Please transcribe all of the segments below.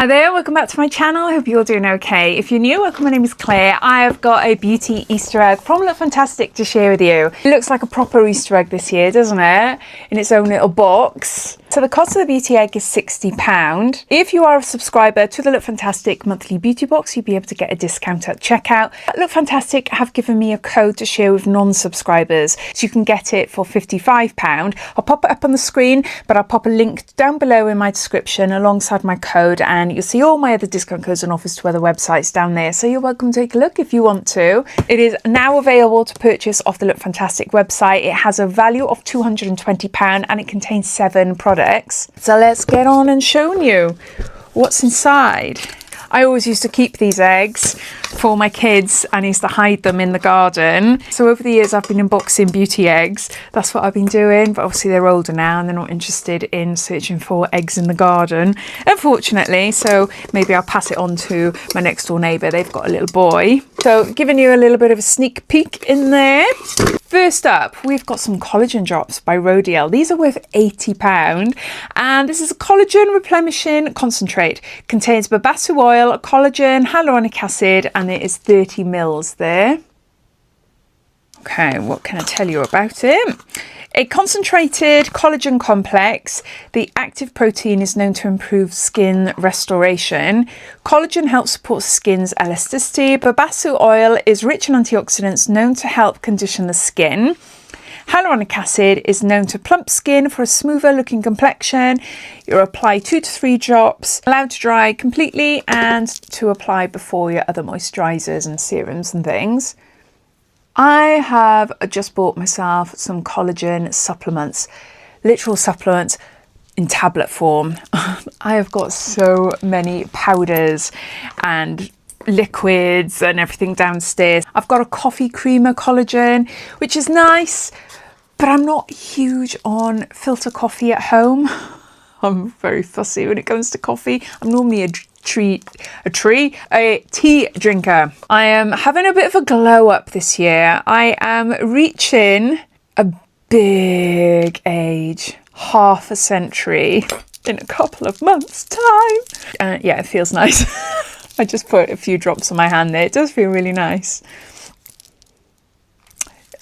Hi there, welcome back to my channel. I hope you're doing okay. If you're new, welcome. My name is Claire. I have got a beauty Easter egg from Lookfantastic to share with you. It looks like a proper Easter egg this year, doesn't it? In its own little box. So the cost of the beauty egg is £60. If you are a subscriber to the Lookfantastic monthly beauty box, you'll be able to get a discount at checkout. Lookfantastic have given me a code to share with non-subscribers, so you can get it for £55. I'll pop it up on the screen, but I'll pop a link down below in my description alongside my code, and you'll see all my other discount codes and offers to other websites down there. So you're welcome to take a look if you want to. It is now available to purchase off the Lookfantastic website. It has a value of £220 and it contains 7 products. So let's get on and show you what's inside. I always used to keep these eggs for my kids and I used to hide them in the garden. So over the years I've been unboxing beauty eggs. That's what I've been doing, but obviously they're older now and they're not interested in searching for eggs in the garden, unfortunately. So maybe I'll pass it on to my next door neighbour. They've got a little boy. So giving you a little bit of a sneak peek in there. First up, we've got some collagen drops by Rodial. These are worth £80 and this is a collagen replenishing concentrate. Contains babassu oil, collagen, hyaluronic acid, and it is 30 mils there. Okay, what can I tell you about it? A concentrated collagen complex. The active protein is known to improve skin restoration. Collagen helps support skin's elasticity. Babassu oil is rich in antioxidants known to help condition the skin. Hyaluronic acid is known to plump skin for a smoother looking complexion. You apply 2 to 3 drops, allowed to dry completely, and to apply before your other moisturisers and serums and things. I have just bought myself some collagen supplements, literal supplements in tablet form. I have got so many powders and liquids and everything downstairs. I've got a coffee creamer collagen, which is nice, but I'm not huge on filter coffee at home. I'm very fussy when it comes to coffee. I'm normally a tea drinker. I am having a bit of a glow up this year. I am reaching a big age, half a century in a couple of months' time. Yeah, it feels nice. I just put a few drops on my hand there. It does feel really nice.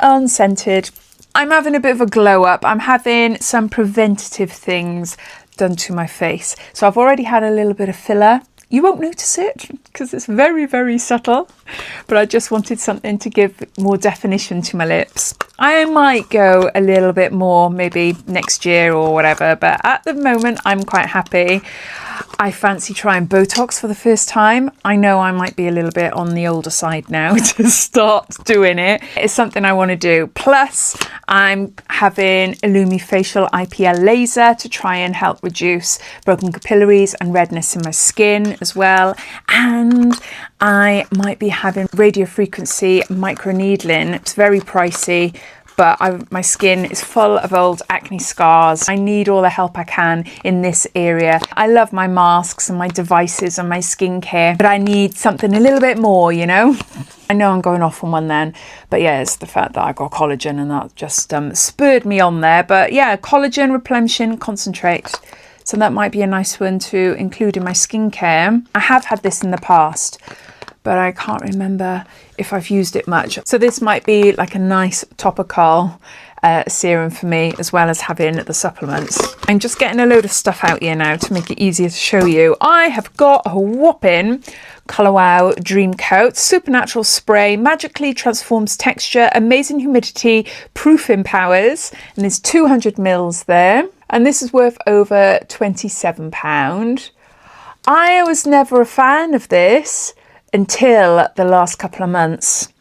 Unscented. I'm having a bit of a glow up. I'm having some preventative things done to my face. So I've already had a little bit of filler. You won't notice it because it's very, very subtle, but I just wanted something to give more definition to my lips. I might go a little bit more maybe next year or whatever, but at the moment I'm quite happy. I fancy trying Botox for the first time. I know I might be a little bit on the older side now to start doing it. It's something I want to do. Plus, I'm having Illumi facial IPL laser to try and help reduce broken capillaries and redness in my skin as well. And I might be having radiofrequency microneedling. It's very pricey, but my skin is full of old acne scars. I need all the help I can in this area. I love my masks and my devices and my skincare, but I need something a little bit more, you know? I know I'm going off on one then, but yeah, it's the fact that I got collagen and that just spurred me on there. But yeah, collagen replenishing concentrate. So that might be a nice one to include in my skincare. I have had this in the past, but I can't remember if I've used it much. So this might be like a nice topical serum for me, as well as having the supplements. I'm just getting a load of stuff out here now to make it easier to show you. I have got a whopping Colour Wow Dream Coat Supernatural Spray, magically transforms texture, amazing humidity, proofing powers, and there's 200 mils there. And this is worth over £27. I was never a fan of this until the last couple of months.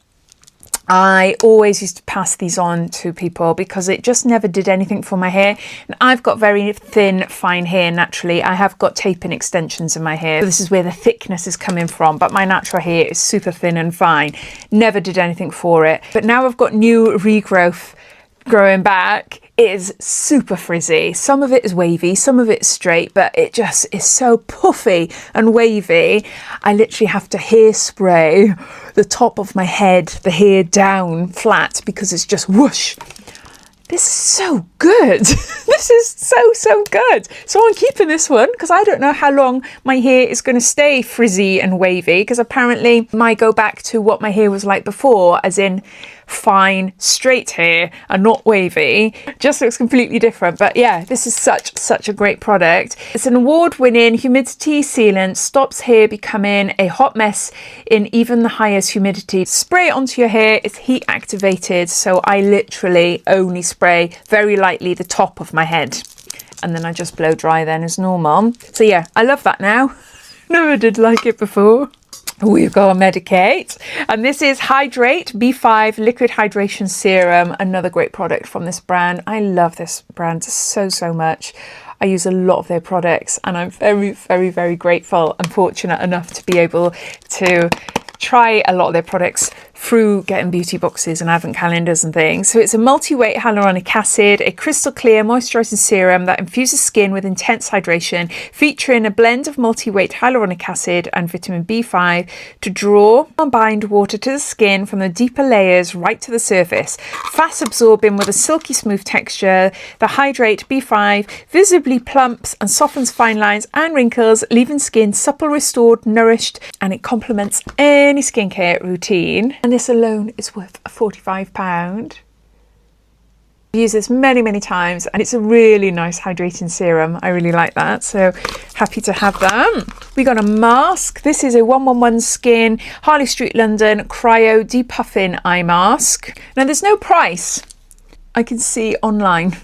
I always used to pass these on to people because it just never did anything for my hair. And I've got very thin, fine hair naturally. I have got tape-in extensions in my hair. So this is where the thickness is coming from, but my natural hair is super thin and fine. Never did anything for it. But now I've got new regrowth growing back. It is super frizzy. Some of it is wavy, some of it is straight, but it just is so puffy and wavy. I literally have to hairspray the top of my head, the hair down flat, because it's just whoosh. This is so good. This is so good. So I'm keeping this one because I don't know how long my hair is going to stay frizzy and wavy, because apparently might go back to what my hair was like before, as in fine straight hair and not wavy. Just looks completely different. But yeah, this is such a great product. It's an award-winning humidity sealant, stops hair becoming a hot mess in even the highest humidity. Spray it onto your hair. It's heat activated, so I literally only spray very lightly the top of my head, and then I just blow dry then as normal. So yeah, I love that now. Never did like it before. We've got a Medicate, and this is Hydrate B5 Liquid Hydration Serum, another great product from this brand. I love this brand so much. I use a lot of their products, and I'm very grateful and fortunate enough to be able to try a lot of their products through getting beauty boxes and advent calendars and things. So it's a multi-weight hyaluronic acid, a crystal clear moisturizing serum that infuses skin with intense hydration, featuring a blend of multi-weight hyaluronic acid and vitamin B5 to draw and bind water to the skin from the deeper layers right to the surface. Fast absorbing with a silky smooth texture, the Hydrate B5 visibly plumps and softens fine lines and wrinkles, leaving skin supple, restored, nourished, and it complements any skincare routine. And this alone is worth £45. I've used this many times, and it's a really nice hydrating serum. I really like that, so happy to have that. We got a mask. This is a 111 Skin Harley Street London Cryo Depuffing Eye Mask. Now there's no price I can see online,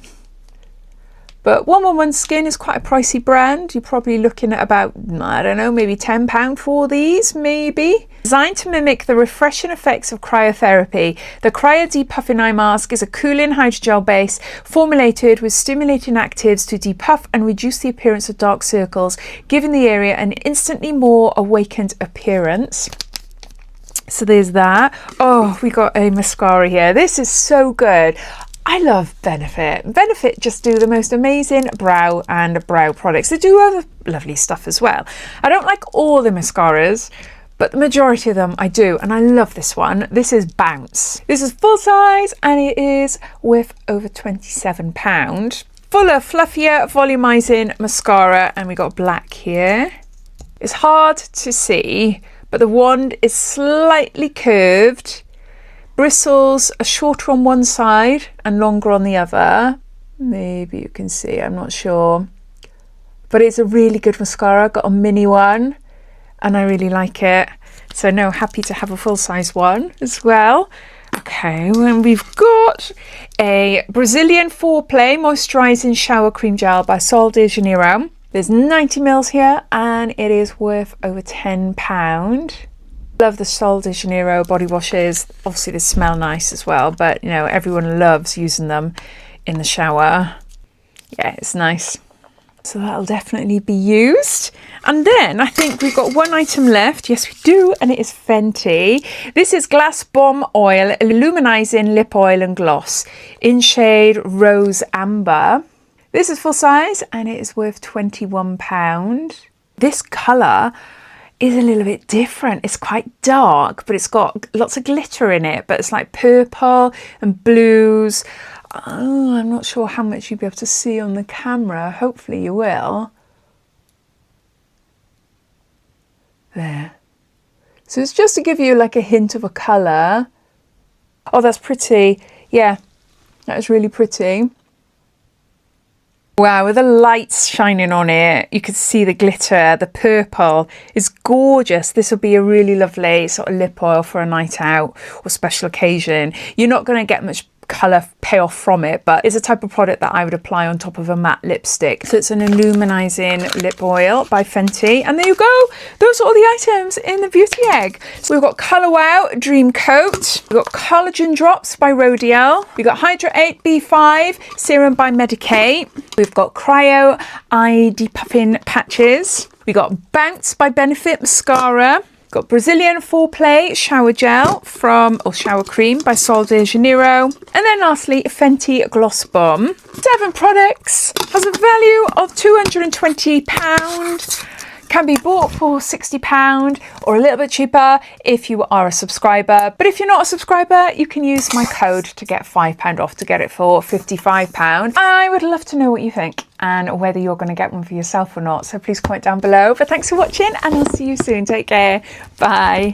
but 111 Skin is quite a pricey brand. You're probably looking at about, I don't know, maybe £10 for these, maybe. Designed to mimic the refreshing effects of cryotherapy, the Cryo Depuffing Eye Mask is a cooling hydrogel base formulated with stimulating actives to depuff and reduce the appearance of dark circles, giving the area an instantly more awakened appearance. So there's that. Oh, we got a mascara here. This is so good. I love Benefit. Benefit just do the most amazing brow and brow products. They do other lovely stuff as well. I don't like all the mascaras, but the majority of them I do, and I love this one. This is Bounce. This is full size, and it is worth over £27. Fuller, fluffier, volumizing mascara, and we got black here. It's hard to see, but the wand is slightly curved. Bristles are shorter on one side and longer on the other. Maybe you can see, I'm not sure. But it's a really good mascara. Got a mini one and I really like it. So no, happy to have a full-size one as well. Okay, and we've got a Brazilian Foreplay Moisturising Shower Cream Gel by Sol de Janeiro. There's 90 mils here and it is worth over £10. Love the Sol de Janeiro body washes. Obviously they smell nice as well, but you know, everyone loves using them in the shower. Yeah, it's nice. So that'll definitely be used. And then I think we've got one item left. Yes, we do. And it is Fenty. This is Glass Bomb Oil Illuminizing Lip Oil and Gloss in shade Rose Amber. This is full size and it is worth £21. This colour is a little bit different. It's quite dark, but it's got lots of glitter in it, but it's like purple and blues. Oh, I'm not sure how much you'll be able to see on the camera. Hopefully you will. There. So it's just to give you like a hint of a colour. Oh, that's pretty. Yeah, that is really pretty. Wow, with the lights shining on it, you can see the glitter. The purple is gorgeous. This will be a really lovely sort of lip oil for a night out or special occasion. You're not going to get much colour payoff from it, but it's a type of product that I would apply on top of a matte lipstick. So it's an illuminizing lip oil by Fenty, and there you go. Those are all the items in the beauty egg. So we've got Colour Wow Dream Coat, we've got Collagen Drops by Rodial, we've got Hydrate B5 Serum by Medicate, we've got Cryo Eye Depuffing Patches, we got Bounce by Benefit Mascara, got Brazilian Foreplay Shower Gel or Shower Cream by Sol de Janeiro. And then lastly, Fenty Gloss Bomb. 7 products, has a value of £220. Can be bought for £60 or a little bit cheaper if you are a subscriber. But if you're not a subscriber, you can use my code to get £5 off to get it for £55. I would love to know what you think and whether you're going to get one for yourself or not. So please comment down below. But thanks for watching and I'll see you soon. Take care. Bye.